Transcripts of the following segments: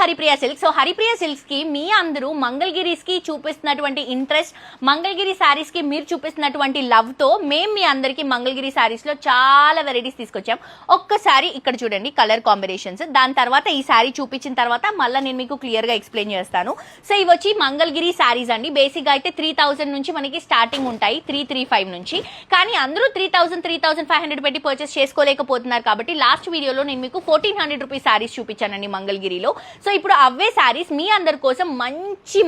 Haripriya silks. So Haripriya silks కి మీ అందరూ మంగళగిరీస్ కి చూపిస్తున్నటువంటి ఇంట్రెస్ట్, మంగళగిరి శారీస్ కి మీరు చూపిస్తున్నటువంటి లవ్ తో మేము మీ అందరికి మంగళగిరి శారీస్ లో చాలా వెరైటీస్ తీసుకొచ్చాం. ఒక్కసారి ఇక్కడ చూడండి కలర్ కాంబినేషన్స్. దాని తర్వాత ఈ శారీ చూపించిన తర్వాత మళ్ళీ నేను మీకు క్లియర్ గా ఎక్స్ప్లెయిన్ చేస్తాను. సో ఇవి వచ్చి మంగళగిరి శారీస్ అండి. బేసిక్ గా అయితే 3000 నుంచి మనకి స్టార్టింగ్ ఉంటాయి, 335 నుంచి. కానీ అందరూ 3000, 3500 పెట్టి పర్చేస్ చేసుకోలేకపోతున్నారు కాబట్టి లాస్ట్ వీడియోలో నేను మీకు 1400 రూపీస్ శారీస్ చూపించానండి మంగళగిరిలో. సో ఇప్పుడు అవే శారీస్ మీ అందరి కోసం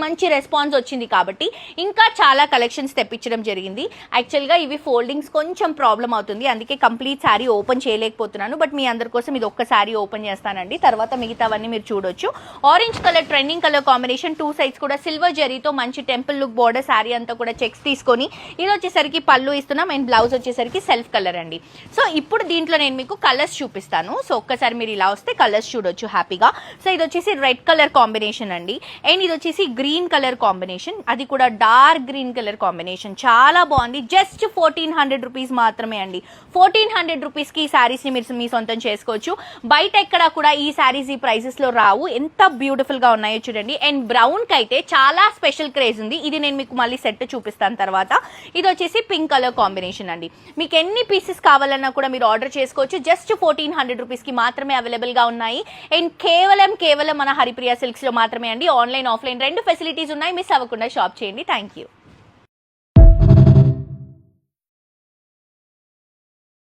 మంచి రెస్పాన్స్ వచ్చింది కాబట్టి ఇంకా చాలా కలెక్షన్స్ తెప్పించడం జరిగింది. యాక్చువల్గా ఇవి ఫోల్డింగ్స్ కొంచెం ప్రాబ్లం అవుతుంది, అందుకే కంప్లీట్ శారీ ఓపెన్ చేయలేకపోతున్నాను. బట్ మీ అందరి కోసం ఇది ఒక్క శారీ ఓపెన్ చేస్తానండి, తర్వాత మిగతావన్నీ మీరు చూడొచ్చు. Orange colour trending colour combination, 2 sides కూడా సిల్వర్ జరీతో మంచి టెంపుల్ లుక్ బోర్డర్ శారీ అంతా కూడా చెక్స్ తీసుకొని ఇది వచ్చేసరికి పళ్ళు ఇస్తున్నాం అండ్ బ్లౌజ్ వచ్చేసరికి సెల్ఫ్ కలర్ అండి. సో ఇప్పుడు దీంట్లో నేను మీకు కలర్స్ చూపిస్తాను. సో ఒక్కసారి మీరు ఇలా వస్తే కలర్స్ చూడొచ్చు హ్యాపీగా. సో ఇది వచ్చేసి రెడ్ కలర్ కాంబినేషన్ అండి అండ్ ఇది వచ్చేసి గ్రీన్ కలర్ కాంబినేషన్, అది కూడా డార్క్ గ్రీన్ కలర్ కాంబినేషన్, చాలా బాగుంది. జస్ట్ 1400 రూపీస్ మాత్రమే అండి. 1400 రూపీస్ కి ఈ శారీస్ ని మీరు మీ సొంతం చేసుకోవచ్చు. బయట ఎక్కడ కూడా ఈ శారీస్ ఈ ప్రైసెస్ లో రావు. ఎంత బ్యూటిఫుల్ గా ఉన్నాయో చూడండి. అండ్ బ్రౌన్ కి అయితే చాలా స్పెషల్ క్రేజ్ ఉంది, ఇది నేను మీకు మళ్ళీ సెట్ చూపిస్తాను తర్వాత. ఇది వచ్చేసి పింక్ కలర్ కాంబినేషన్ అండి. మీకు ఎన్ని పీసెస్ కావాలన్నా కూడా మీరు ఆర్డర్ చేసుకోవచ్చు. జస్ట్ 1400 రూపీస్ కి మాత్రమే అవైలబుల్ గా ఉన్నాయి. అండ్ కేవలం మన హరిప్రియ సిల్క్స్ లో మాత్రమే అండి. ఆన్లైన్ ఆఫ్లైన్ రెండు ఫెసిలిటీస్ ఉన్నాయి, మిస్ అవ్వకుండా షాప్ చేయండి. Thank you.